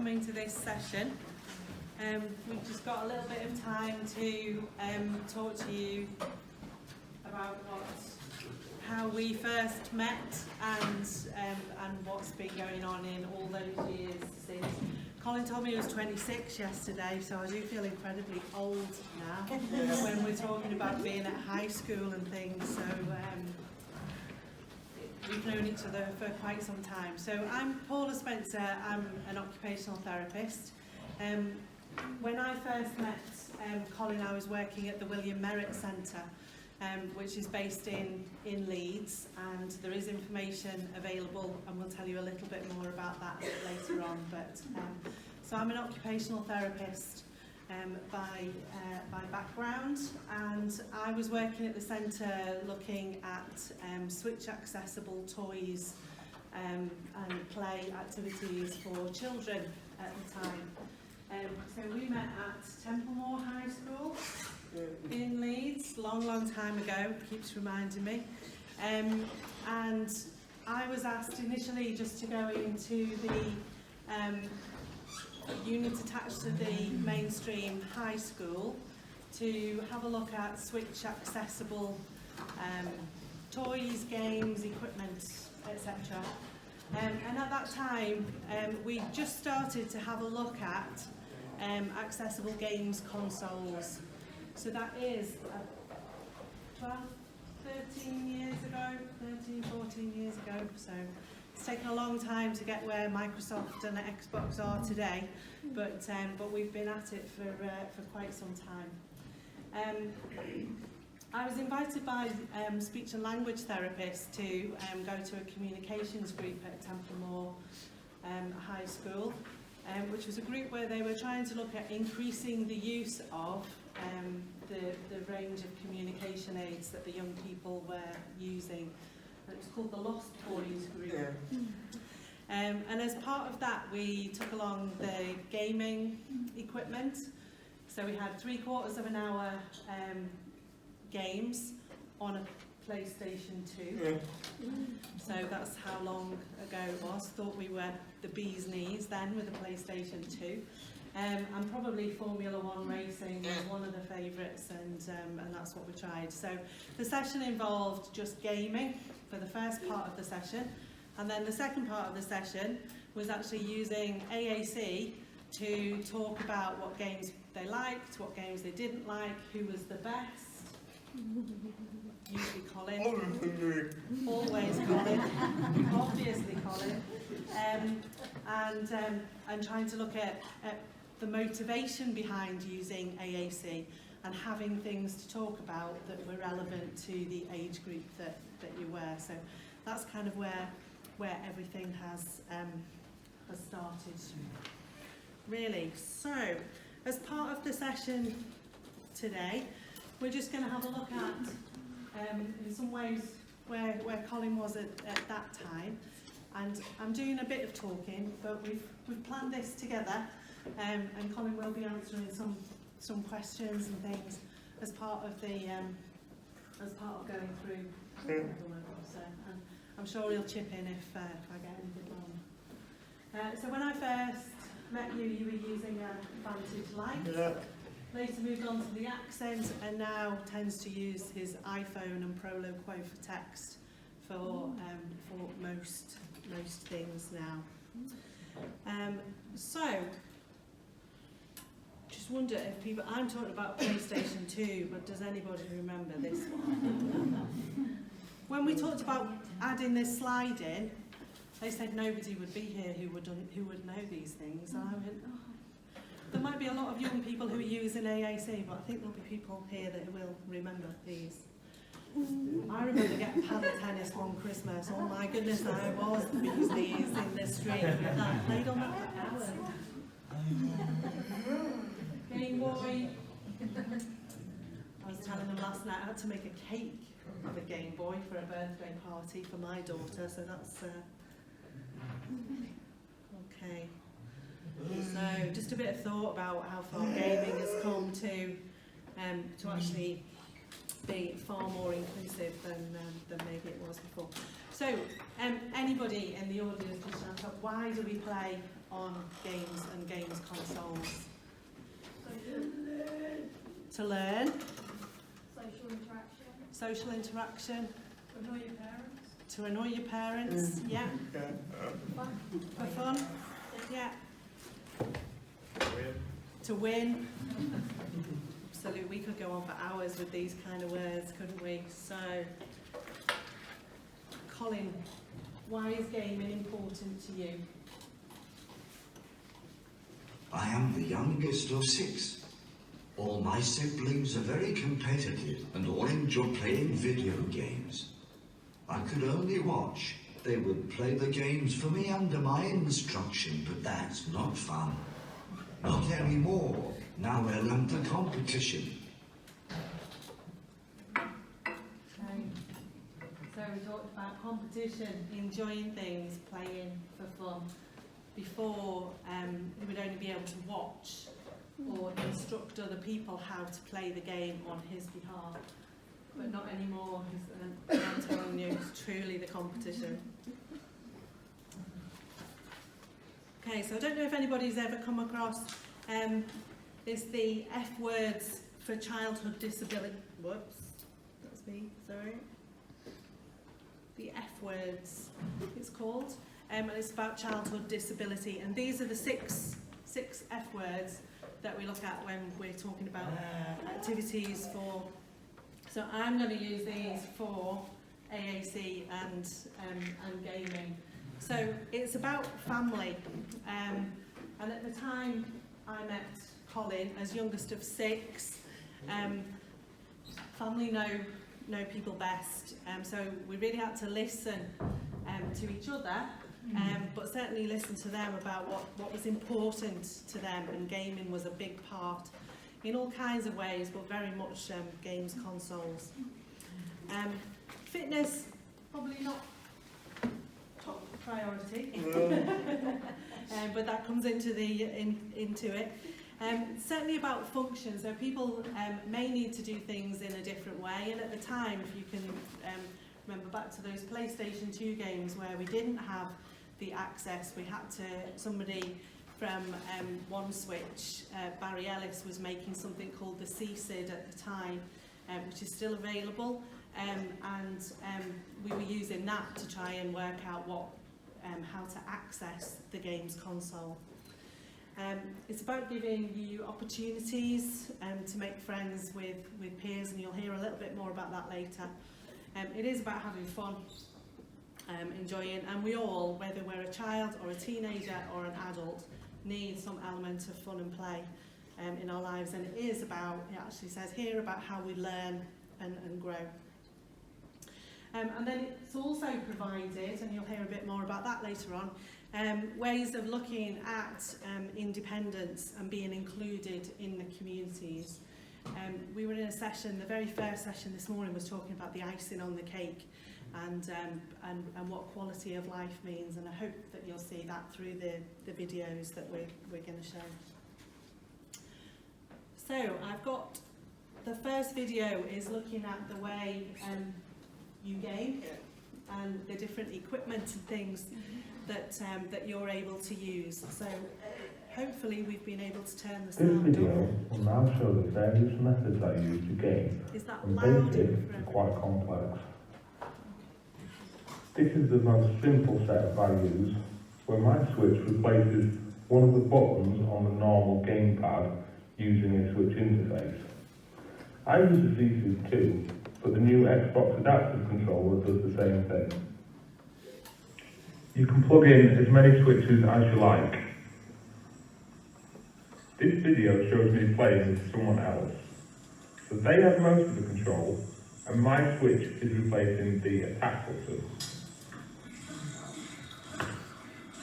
coming to this session. We've just got a little bit of time to talk to you about how we first met and what's been going on in all those years since. Colin told me he was 26 yesterday, so I do feel incredibly old now when we're talking about being at high school and things. So we've known each other for quite some time. So I'm Paula Spencer. I'm an occupational therapist. When I first met Colin, I was working at the Merritt Centre, which is based in LEEDS, and there is information available, and we'll tell you a little bit more about that later on. But so I'm an occupational therapist by background, and I was working at the centre looking at switch accessible toys and play activities for children at the time. So we met at Templemore High School in Leeds, long time ago, keeps reminding me. And I was asked initially just to go into the unit attached to the mainstream high school to have a look at switch accessible toys, games, equipment, etc. And at that time, we just started to have a look at accessible games consoles. So that is 12, 13 years ago, 13, 14 years ago. So it's taken a long time to get where Microsoft and Xbox are today, but we've been at it for quite some time. I was invited by speech and language therapists to go to a communications group at Templemore High School, which was a group where they were trying to look at increasing the use of the range of communication aids that the young people were using. And it was called the Lost Boys group. Yeah. And as part of that, we took along the gaming equipment. So we had 3/4 of an hour games on a PlayStation 2. Yeah. So that's how long ago it was. Thought we were the bee's knees then with the PlayStation 2. And probably Formula One racing was one of the favourites, and that's what we tried. So the session involved just gaming for the first part of the session, and then the second part of the session was actually using AAC to talk about what games they liked, what games they didn't like, who was the best. Usually Colin. Always Colin. Obviously Colin. And trying to look at the motivation behind using AAC and having things to talk about that were relevant to the age group that you were. So that's kind of where everything has started, really. So as part of the session today, we're just going to have a look at, in some ways, where Colin was at that time. And I'm doing a bit of talking, but we've planned this together, and Colin will be answering some questions and things as part of going through. So, and I'm sure he'll chip in if I get anything wrong. So when I first met you, you were using a Vantage Lite. Yeah. Later moved on to the Accent, and now tends to use his iPhone and Proloquo for text for most things now. So just wonder if people, I'm talking about PlayStation 2, but does anybody remember this one? When we talked about adding this slide in, they said nobody would be here who would know these things, and I went, oh. There might be a lot of young people who are using AAC, but I think there'll be people here that will remember these. I remember getting paddle tennis one Christmas. Oh my goodness, I was the bee's knees in the street with that. Played on that for hours. Game Boy. I was telling them last night I had to make a cake of a Game Boy for a birthday party for my daughter, so that's okay. So just a bit of thought about how far gaming has come to actually be far more inclusive than maybe it was before. So anybody in the audience just answer, why do we play on games and games consoles. To learn. Social interaction. To annoy your parents. Yeah. For fun. Yeah. To win. Absolutely, we could go on for hours with these kind of words, couldn't we? So, Colin, why is gaming important to you? I am the youngest of 6. All my siblings are very competitive and all enjoy playing video games. I could only watch. They would play the games for me under my instruction, but that's not fun. Not anymore. Now they're under competition. So we talked about competition, enjoying things, playing for fun. Before, you would only be able to watch or instruct other people how to play the game on his behalf. But not anymore, I'm telling you, it's truly the competition. Okay, so I don't know if anybody's ever come across it's the F-words for childhood disability. Whoops, that's me, sorry. The F-words, it's called, and it's about childhood disability. And these are the six F-words that we look at when we're talking about activities for. So I'm going to use these for AAC and gaming. So it's about family, and at the time I met Colin as youngest of 6. Family know people best, so we really had to listen to each other, but certainly listen to them about what was important to them, and gaming was a big part in all kinds of ways, but very much games consoles. Fitness, probably not top priority, but that comes into it. Certainly about function, so people may need to do things in a different way, and at the time, if you can remember back to those PlayStation 2 games where we didn't have the access, we had to, somebody from One Switch, Barry Ellis, was making something called the C-SID at the time, which is still available, and we were using that to try and work out how to access the games console. It's about giving you opportunities to make friends with peers, and you'll hear a little bit more about that later. It is about having fun, enjoying, and we all, whether we're a child or a teenager or an adult, need some element of fun and play in our lives, and it is about, it actually says here, about how we learn and grow. And then it's also provided, and you'll hear a bit more about that later on, ways of looking at independence and being included in the communities. We were in a session, the very first session this morning was talking about the icing on the cake and what quality of life means, and I hope that you'll see that through the videos that we're going to show. So I've got, the first video is looking at the way you game and the different equipment and things that you're able to use. So hopefully we've been able to turn the sound This video will now show the various methods I use to game, from basic to quite complex. This is the most simple set of values, where my switch replaces one of the buttons on the normal gamepad using a switch interface. I use the C-SID too, but the new Xbox adaptive controller does the same thing. You can plug in as many switches as you like. This video shows me playing with someone else. So they have most of the control, and my switch is replacing the attack button.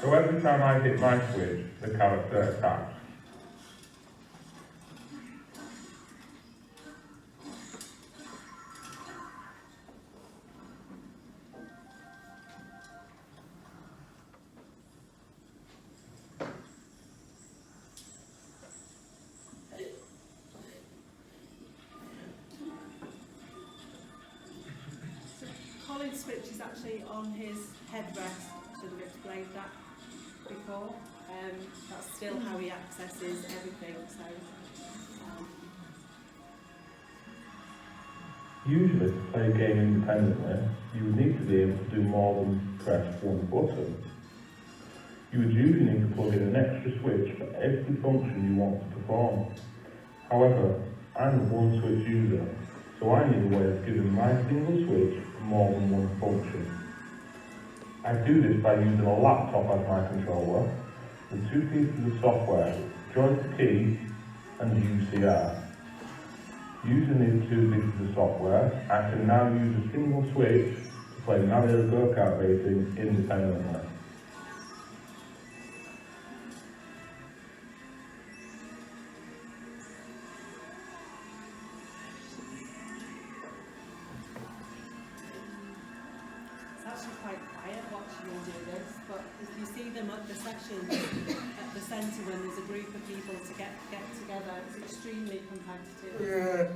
So every time I hit my switch, the character attacks. Colin's switch is actually on his headrest. I should have explained that before. that's still how he accesses everything. So. Usually, to play a game independently, you would need to be able to do more than press one button. You would usually need to plug in an extra switch for every function you want to perform. However, I'm a one-switch user, so I need a way of giving my single switch more than one function. I do this by using a laptop as my controller, with two pieces of software, joint key and UCR. Using these two pieces of software, I can now use a single switch to play Mario go-kart racing independently. It's actually quite quiet watching them do this, but if you see them at the sessions at the centre when there's a group of people to get together, it's extremely competitive. Yeah.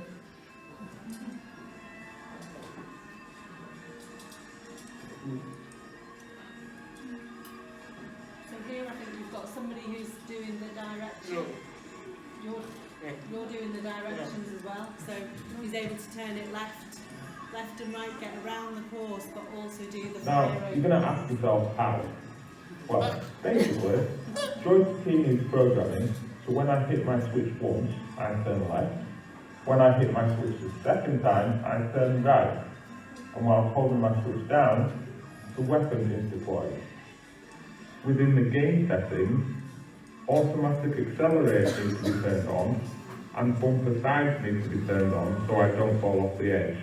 So here I think you've got somebody who's doing the direction. You're doing the directions as well. So he's able to turn it left and right, get around the course, but also do the Now, fire you're going to ask yourself how. Well, basically, joint key needs programming, so when I hit my switch once, I turn left. When I hit my switch the second time, I turn right. And while holding my switch down, the weapon is deployed. Within the game settings, automatic accelerators need to be turned on, and bumper sides need to be turned on so I don't fall off the edge.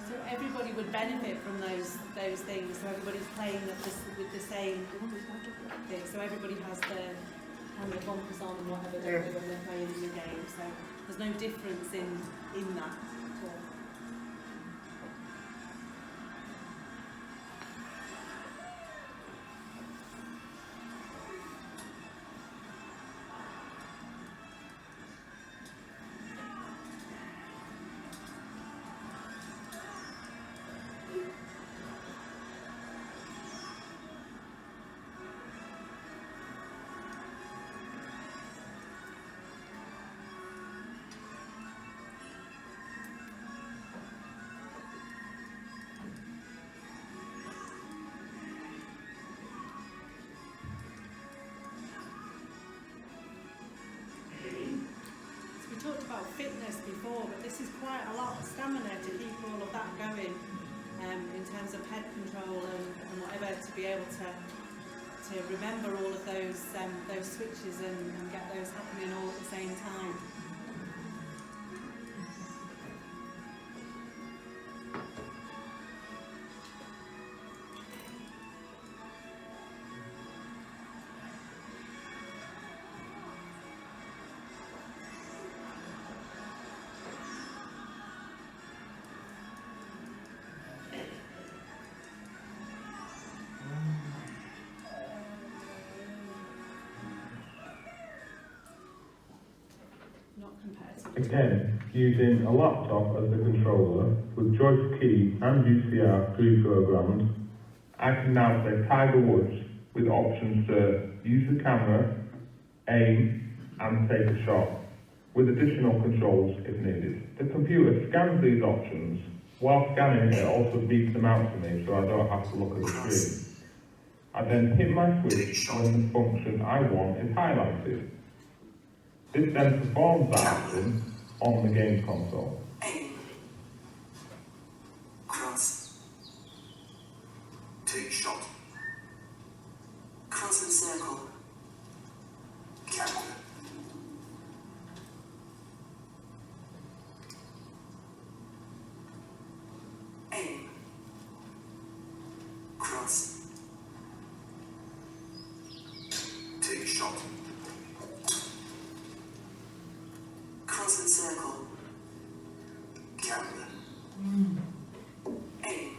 So everybody would benefit from those things. So everybody's playing with the same thing. So everybody has their camera bumpers on and whatever they do when they're playing the game. So there's no difference in that at all. Talked about fitness before, but this is quite a lot of stamina to keep all of that going in terms of head control and whatever, to be able to remember all of those switches and get those happening all at the same time. Again, using a laptop as the controller, with joystick key and UCR pre-programmed, I can now play Tiger Woods with options to use the camera, aim, and take a shot, with additional controls if needed. The computer scans these options. While scanning, it also beeps them out to me, so I don't have to look at the screen. I then hit my switch when the function I want is highlighted. This then performs that action on the game console. Aim. Cross. Take shot. Cross and circle. Camera. Aim. Cross. Take shot. Cross and circle. Camera. Aim.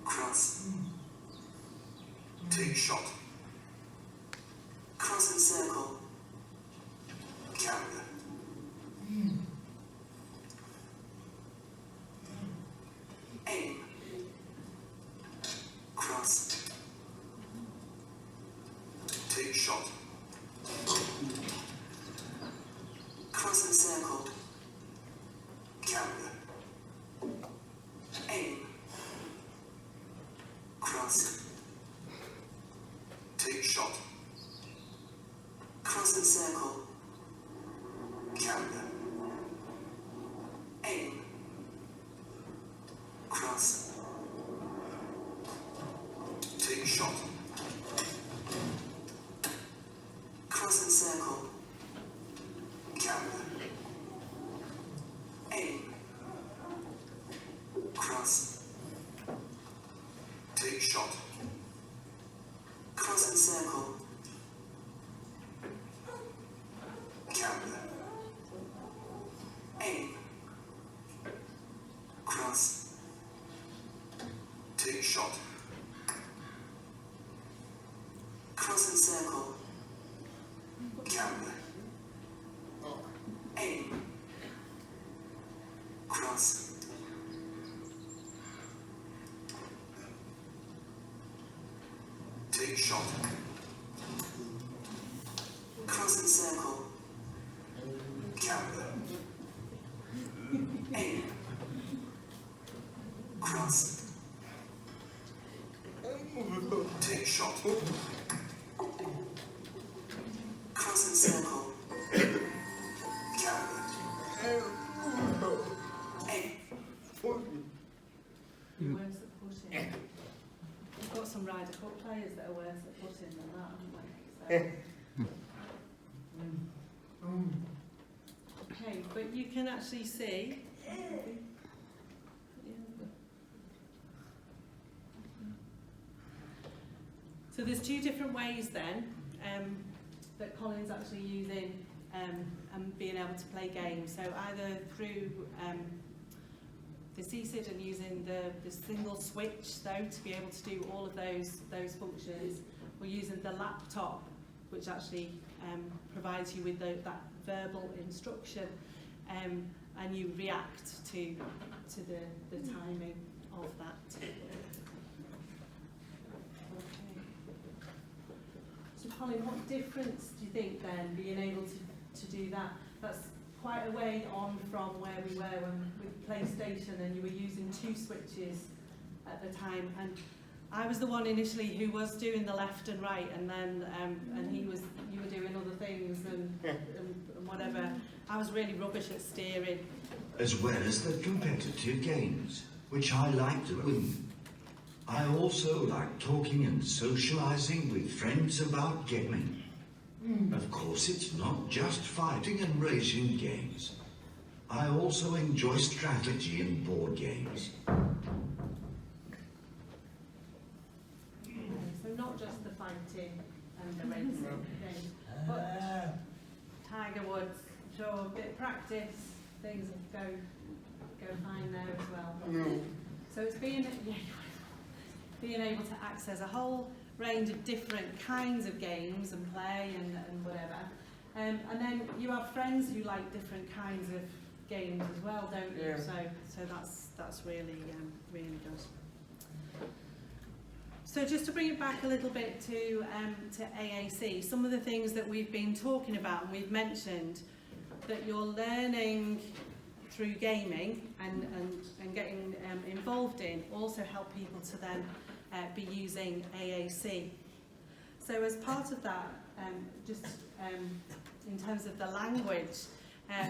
Cross. Take shot. Cross and circle. Cross and circle. Camera. Aim. Cross. Take shot. Cross and circle. Camera. Aim. Cross. Take shot. Cross and circle. Camera. Aim. Cross. Take shot. Cross and circle. Camera. Aim. Cross. Take shot. Cross and circle. Camera. Aim. Cross. Take shot. Cross and circle. Camera. Aim. Cross. Take shot. Cross and circle. Camera. Aim. Worse at putting. We've got some Ryder Cup players that are worse at putting than that, haven't we? So. Okay, but you can actually see. So there's two different ways then that Colin's actually using and being able to play games. So either through the C-SID and using the single switch though to be able to do all of those functions. We're using the laptop, which actually provides you with that verbal instruction, and you react to the timing of that. Okay. So Colin, what difference do you think then being able to do that? That's quite a way on from where we were with PlayStation, and you were using two switches at the time, and I was the one initially who was doing the left and right, and then and you were doing other things and whatever. I was really rubbish at steering. As well as the competitive games, which I like to win. I also like talking and socialising with friends about gaming. Of course, it's not just fighting and racing games. I also enjoy strategy and board games. So not just the fighting and the racing thing, but Tiger Woods, sure, a bit of practice, things go fine there as well. So it's being able to access a whole range of different kinds of games and play and whatever. And then you have friends who like different kinds of games as well, don't you? Yeah. So that's really really good. So just to bring it back a little bit to AAC, some of the things that we've been talking about and we've mentioned that you're learning through gaming and getting involved in also help people to then be using AAC. So as part of that, in terms of the language,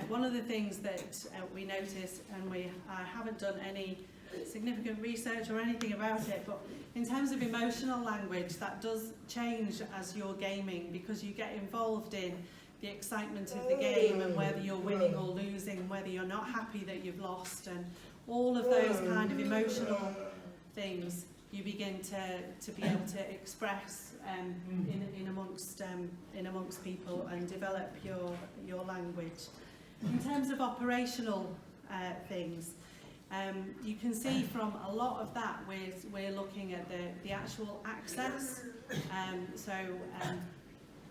one of the things that we noticed, and I haven't done any significant research or anything about it, but in terms of emotional language, that does change as you're gaming, because you get involved in the excitement of the game and whether you're winning or losing, whether you're not happy that you've lost, and all of those kind of emotional things you begin to be able to express in amongst people and develop your language. In terms of operational things, you can see from a lot of that we're looking at the actual access.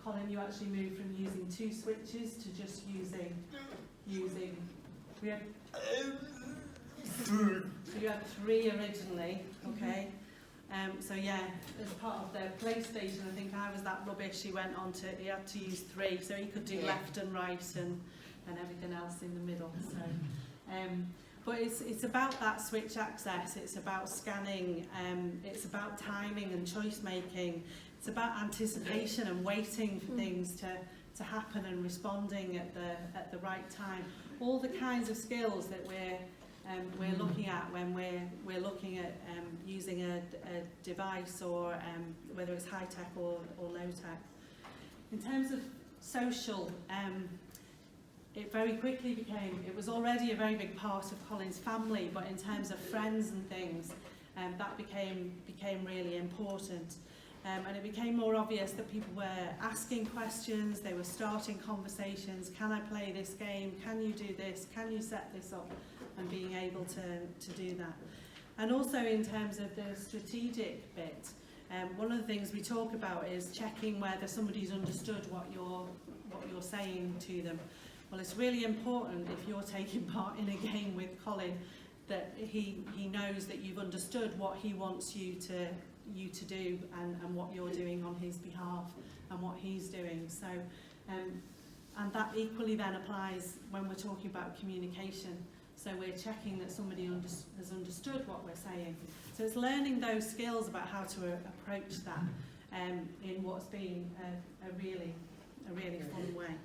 Colin, you actually moved from using two switches to just using we had so you had three originally, okay? So yeah, as part of their PlayStation, I think I was that rubbish. He had to use three, so he could do left and right and everything else in the middle. So, but it's about that switch access, it's about scanning, it's about timing and choice making, it's about anticipation and waiting for things to happen and responding at the right time. All the kinds of skills that we're looking at when we're looking at using a device, or whether it's high tech or low tech. In terms of social, it very quickly became, it was already a very big part of Colin's family, but in terms of friends and things, that became really important. And it became more obvious that people were asking questions, they were starting conversations. Can I play this game? Can you do this? Can you set this up? And being able to do that. And also in terms of the strategic bit, one of the things we talk about is checking whether somebody's understood what you're saying to them. Well, it's really important if you're taking part in a game with Colin that he knows that you've understood what he wants you to do and what you're doing on his behalf and what he's doing. So, and that equally then applies when we're talking about communication. So we're checking that somebody has understood what we're saying. So it's learning those skills about how to approach that in what's been a really fun way.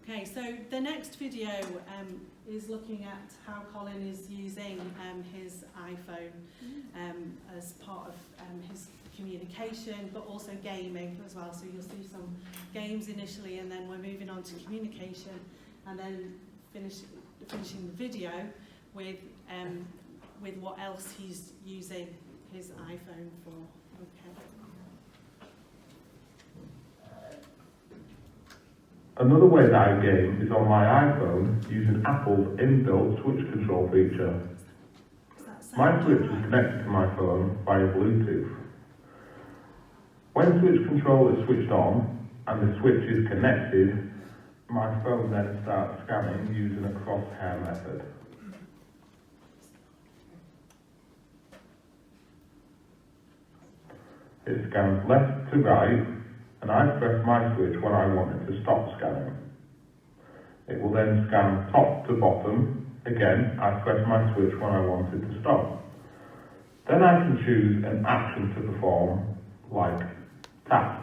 Okay, so the next video is looking at how Colin is using his iPhone as part of his communication, but also gaming as well. So you'll see some games initially, and then we're moving on to communication, and then finishing the video with what else he's using his iPhone for. Okay. Another way that I game is on my iPhone using Apple's inbuilt switch control feature. My switch is connected to my phone via Bluetooth. When switch control is switched on and the switch is connected, my phone then starts scanning using a crosshair method. It scans left to right, and I press my switch when I want it to stop scanning. It will then scan top to bottom. Again, I press my switch when I want it to stop. Then I can choose an action to perform, like tap.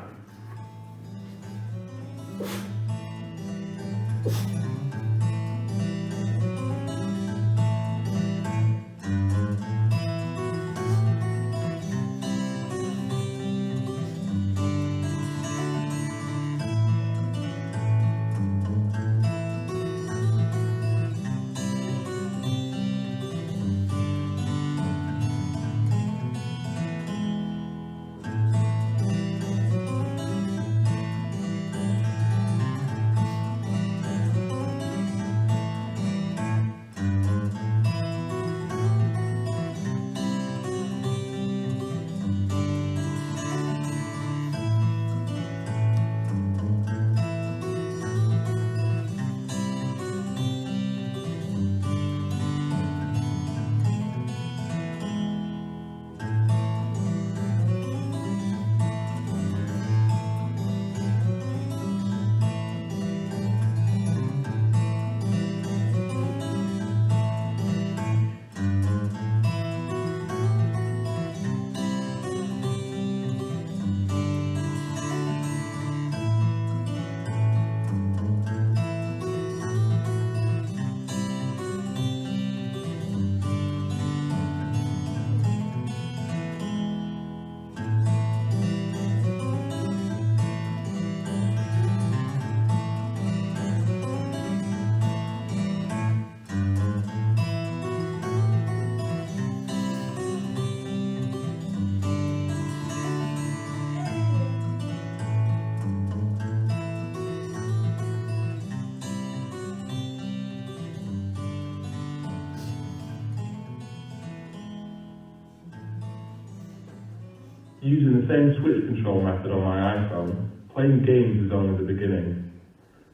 Using the same switch control method on my iPhone, playing games is only the beginning.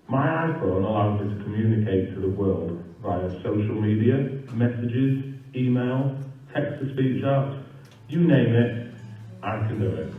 My iPhone allows me to communicate to the world via social media, messages, email, text-to-speech apps, you name it, I can do it.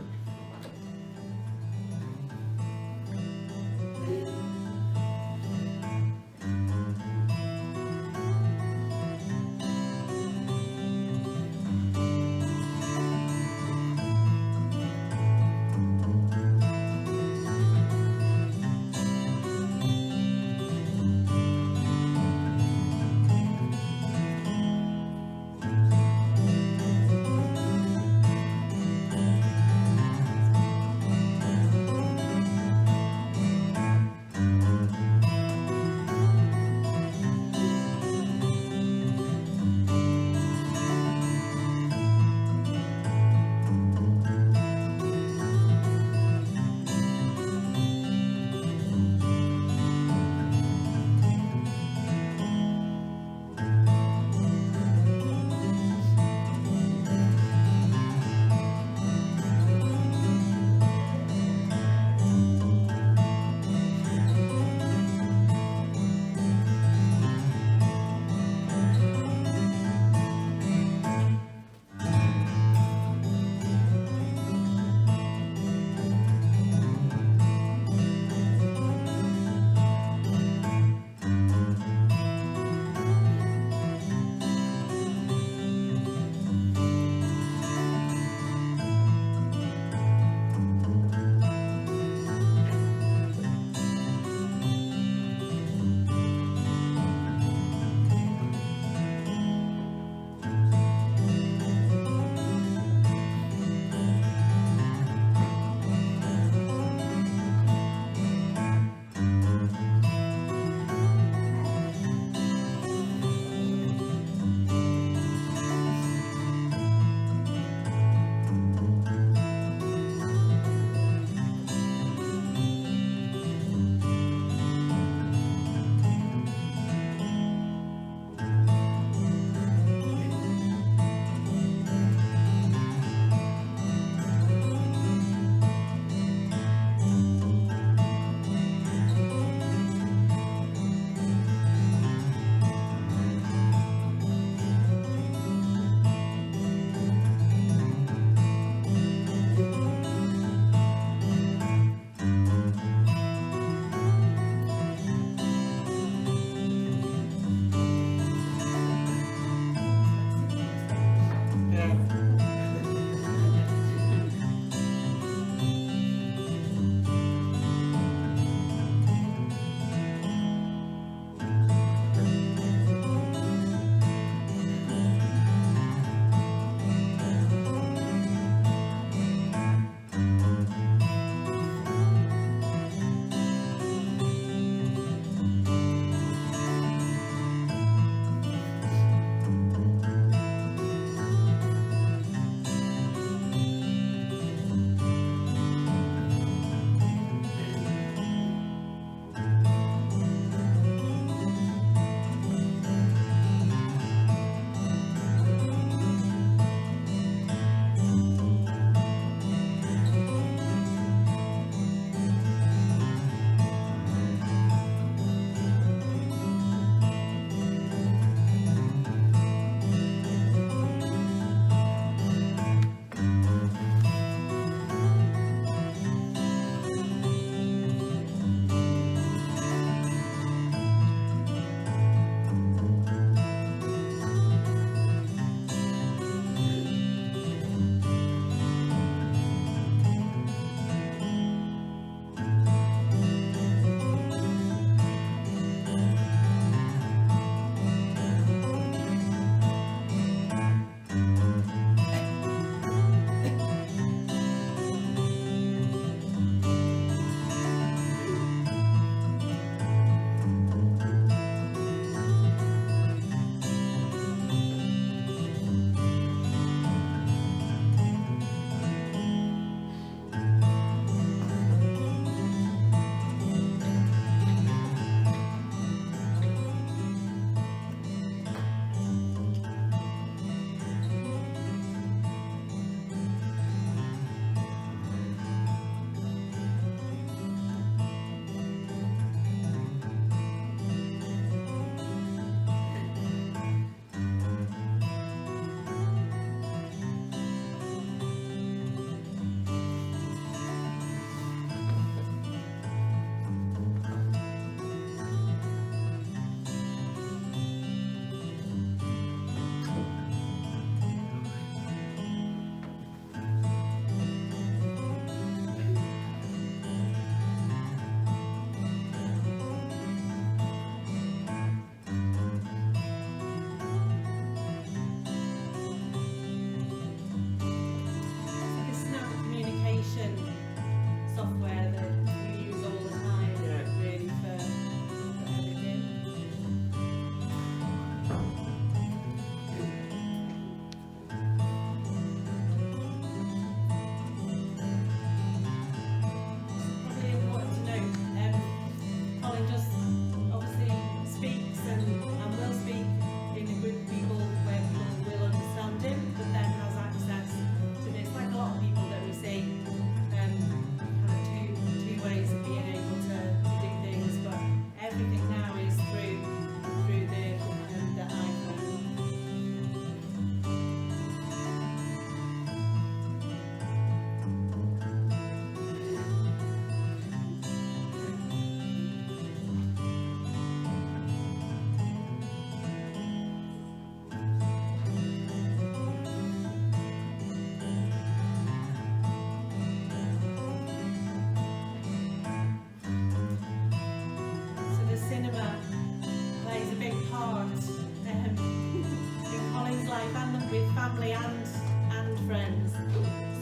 and friends.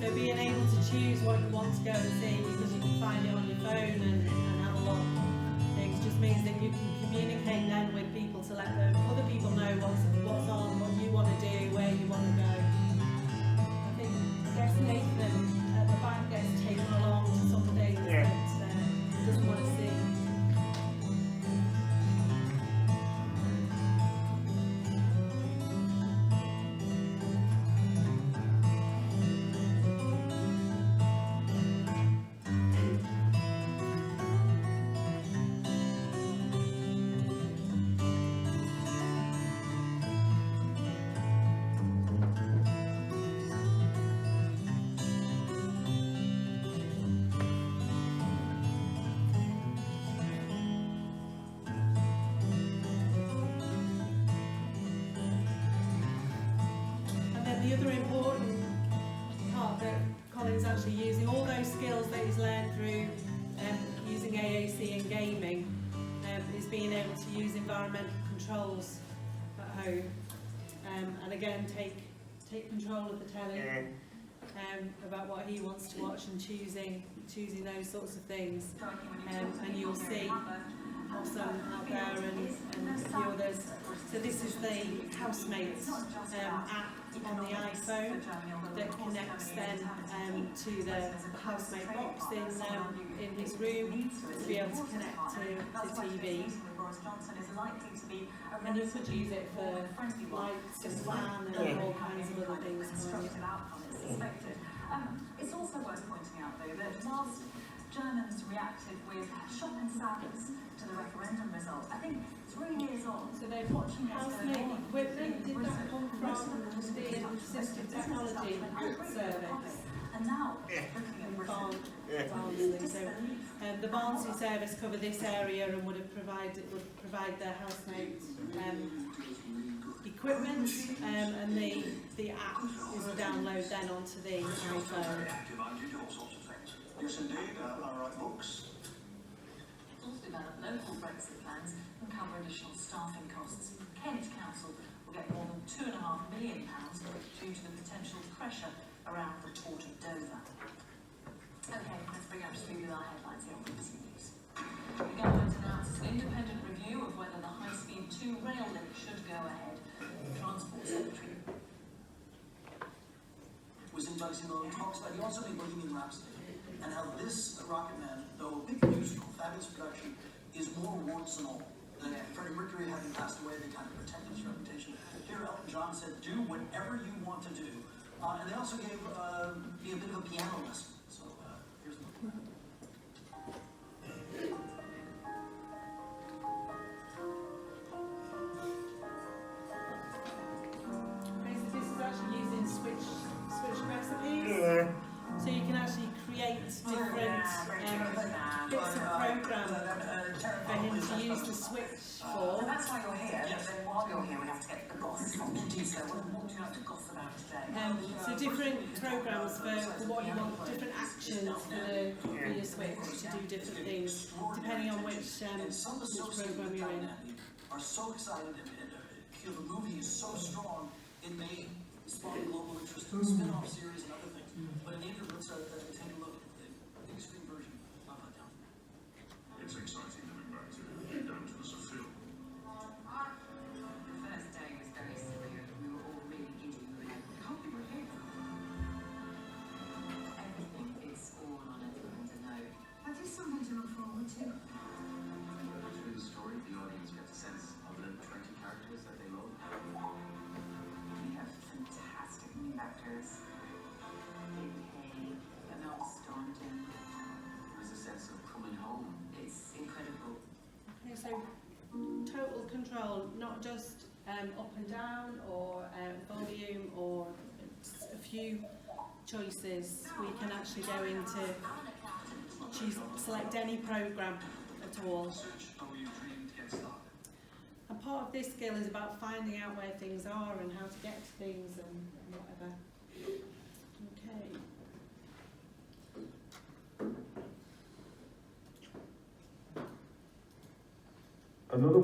So being able to choose what you want to go and see, because you can find it on your phone and have a lot of things, just means that you can communicate then with people to let other people know what's on, what you want to do, where you want to go. I guess Nathan at the back gets taken along to some things that he doesn't want to see. The other important part that Colin's actually using, all those skills that he's learned through using AAC and gaming, is being able to use environmental controls at home, and again take control of the telly, about what he wants to watch and choosing those sorts of things, and you'll see Awesome out there and a few others. So this is the Housemates app on the iPhone that connects then to the housemate box in his room to be able to connect to the TV. And you could use it for lights and fan and all kinds of other things. It's also worth pointing out though that whilst Germans reacted with shock and sadness to the referendum result, I think 3 years on, so they're watching housemate equipment. Did that come from the Assistive Technology service? And now looking at Barnsley. So the Barnsley service cover this area and would provide their housemates equipment, and the app is a download then onto the iPhone. Yes, indeed. I write books. also develop local Brexit plans and cover additional staffing costs. Kent Council will get more than £2.5 million due to the potential pressure around the Port of Dover. Okay, let's bring up to speed with our headlines here on BBC News. The government announced an independent review of whether the high-speed 2 rail link should go ahead. The Transport Secretary Was in Luxembourg and talks about, he also made Bohemian Rhapsody, and how this Rocket Man, though a big musical, fabulous production, is more warts and all. And Freddie Mercury having passed away, they kind of protected his reputation. Here Elton John said, do whatever you want to do. And they also gave me a bit of a piano lesson. So here's the Okay, so this is actually using switch recipes. So you can actually create different bits of program for him to use the switch for. And that's why you're here. Yes. Then while you're here, we have to get the goss from you. So what would you like to goss about today? So different programs for what you want, different actions for your switch to do different things, depending on which program you're in. Are so excited and feel the movie is so strong, it may spawn global interest in spin-off series and other things. But in either, let's take a look at the big screen version of it now. It's exciting coming back to it down to us a film. The first day was very surreal. We were all really giddy. Can't be believed. Everything is all on a different note. That is something to look forward to. Through the story, the audience gets a sense of the 20 characters that they love. We have fantastic new actors. Bernard Staunton. There's a sense of coming home. It's incredible. Okay, so total control, not just up and down or volume or a few choices. We can actually go into select any program at all. And part of this skill is about finding out where things are and how to get to things and whatever. Okay. Another.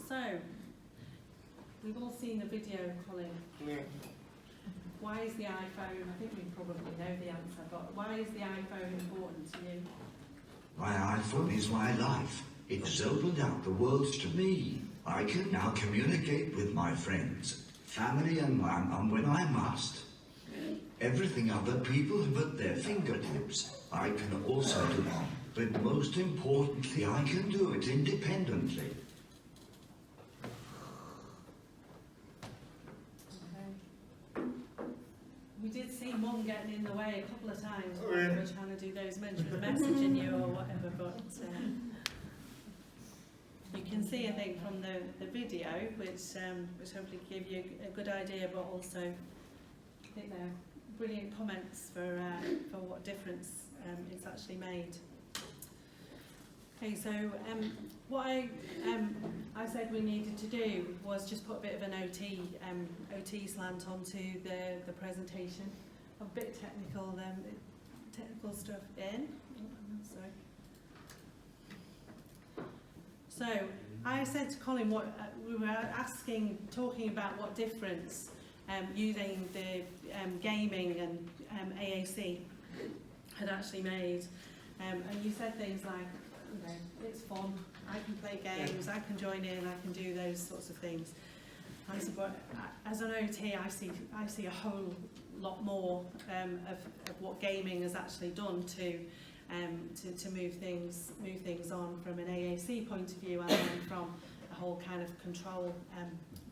So, we've all seen the video, Colin. Yeah. Why is the iPhone, I think we probably know the answer, but why is the iPhone important to you? My iPhone is my life. It has opened out the world to me. I can now communicate with my friends, family and when I must. Everything other people have at their fingertips, I can also do. But most importantly, I can do it independently. Okay. We did see Mum getting in the way a couple of times when we were trying to do those mentions, messaging you or whatever, but you can see, I think, from the video, which hopefully give you a good idea, but also I think they're brilliant comments for what difference it's actually made. Okay, so what I said we needed to do was just put a bit of an OT slant onto the presentation. A bit of technical stuff in. Sorry. So I said to Colin, what we were talking about what difference using the gaming and AAC had actually made, and you said things like, you know, it's fun, I can play games, I can join in, I can do those sorts of things. I said, but as an OT, I see a whole lot more of what gaming has actually done to move things on from an AAC point of view and then from a whole kind of control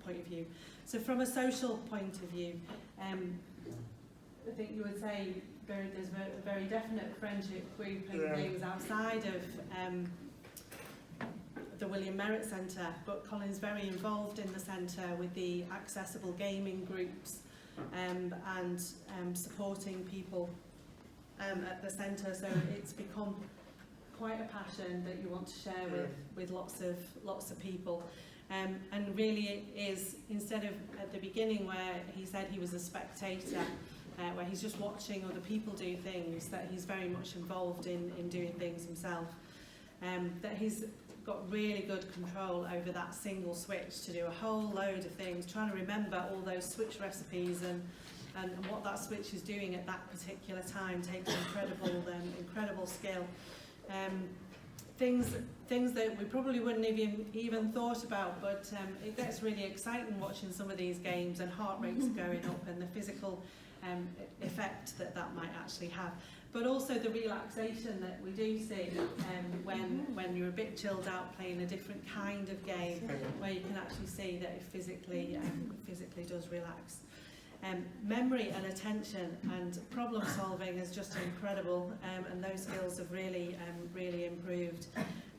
point of view. So from a social point of view, I think you would say there's a very definite friendship group and things outside of the William Merritt Centre, but Colin's very involved in the centre with the accessible gaming groups and supporting people at the centre, so it's become quite a passion that you want to share with lots of people. And really it is, instead of at the beginning where he said he was a spectator, where he's just watching other people do things, that he's very much involved in doing things himself, that he's got really good control over that single switch to do a whole load of things, trying to remember all those switch recipes and what that switch is doing at that particular time takes incredible skill. Things that we probably wouldn't have even thought about, but it gets really exciting watching some of these games, and heart rates are going up, and the physical effect that might actually have. But also the relaxation that we do see when you're a bit chilled out playing a different kind of game, where you can actually see that it physically does relax. Memory and attention and problem solving is just incredible, and those skills have really improved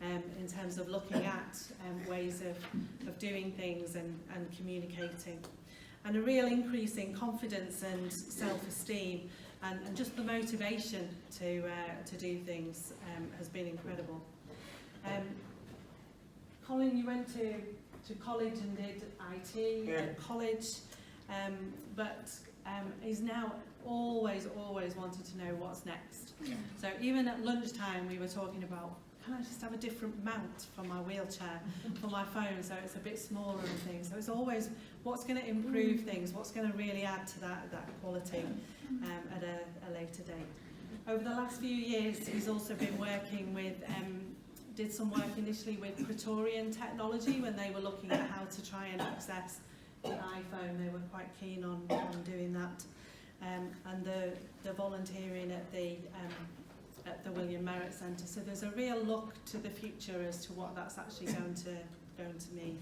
in terms of looking at ways of doing things and communicating, and a real increase in confidence and self-esteem and just the motivation to do things has been incredible. Colin, you went to college and did IT at college. But he's now always wanted to know what's next. So even at lunchtime we were talking about, can I just have a different mount for my wheelchair, for my phone, so it's a bit smaller and things. So it's always what's going to improve things, what's going to really add to that quality at a later date. Over the last few years he's also been working with, did some work initially with Praetorian Technology when they were looking at how to try and access the iPhone. They were quite keen on doing that, and the volunteering at the William Merritt Centre. So there's a real look to the future as to what that's actually going to mean.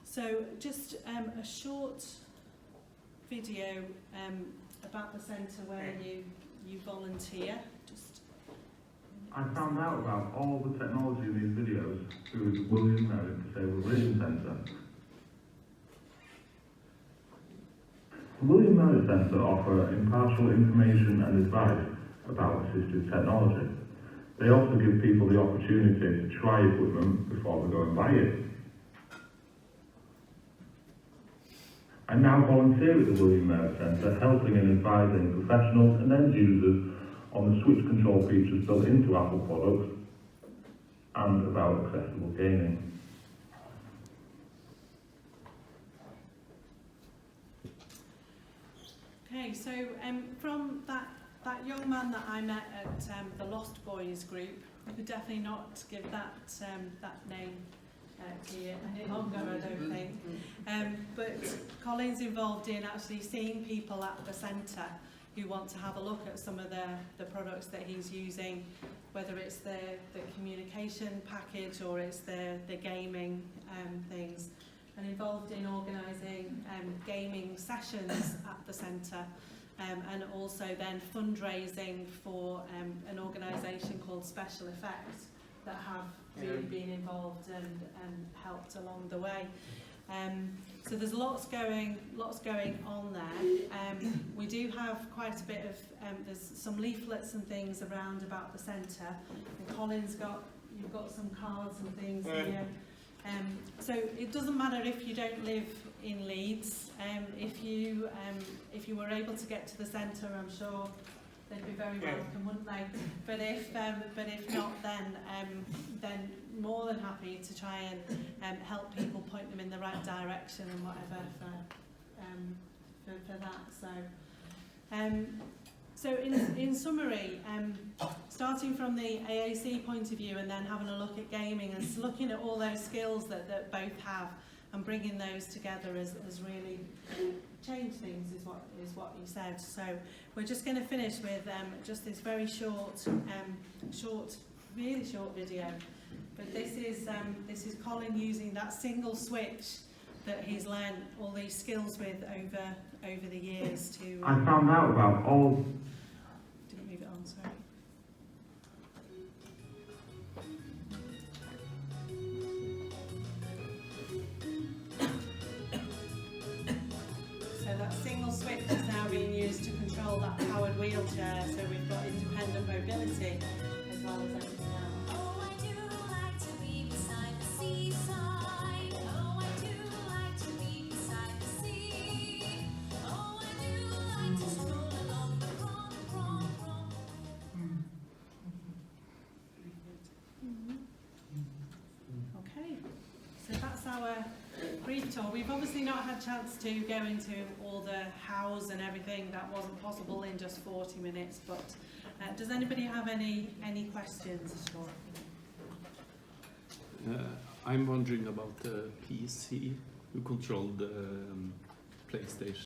So just a short video about the centre where you volunteer. I found out about all the technology in these videos through the William Merritt Disabled Living Centre. The William Merritt Centre offer impartial information and advice about assistive technology. They also give people the opportunity to try equipment before they go and buy it. I now volunteer at the William Merritt Centre, helping and advising professionals and end users on the switch control features built into Apple products and about accessible gaming. Okay, so from that young man that I met at the Lost Boys group, I could definitely not give that name to you any longer, I don't think. But Colin's involved in actually seeing people at the centre who want to have a look at some of the products that he's using, whether it's the communication package or it's the gaming things, and involved in organising gaming sessions at the centre, and also then fundraising for an organisation called Special Effects that have really been involved and helped along the way. So there's lots going on there. We do have quite a bit of, there's some leaflets and things around about the centre, and Colin's you've got some cards and things here. So it doesn't matter if you don't live in Leeds. If you were able to get to the centre, I'm sure they'd be very welcome, wouldn't they? But if not, then more than happy to try and help people, point them in the right direction and whatever for that. So in summary, starting from the AAC point of view and then having a look at gaming and looking at all those skills that both have and bringing those together has really changed things, is what you said. So we're just going to finish with just this very really short video. But this is Colin using that single switch that he's learned all these skills with over the years to. I found out about all. Didn't move it on, sorry. So that single switch is now being used to control that powered wheelchair. So we've got independent mobility as well as everything else. Oh, I do like to be beside the seaside. Oh, I do like to be beside the sea. Oh, I do like to stroll along the prom. Okay, so that's our brief tour. We've obviously not had a chance to go into all the hows and everything. That wasn't possible in just 40 minutes, but does anybody have any questions at all? I'm wondering about the PC who controlled the PlayStation.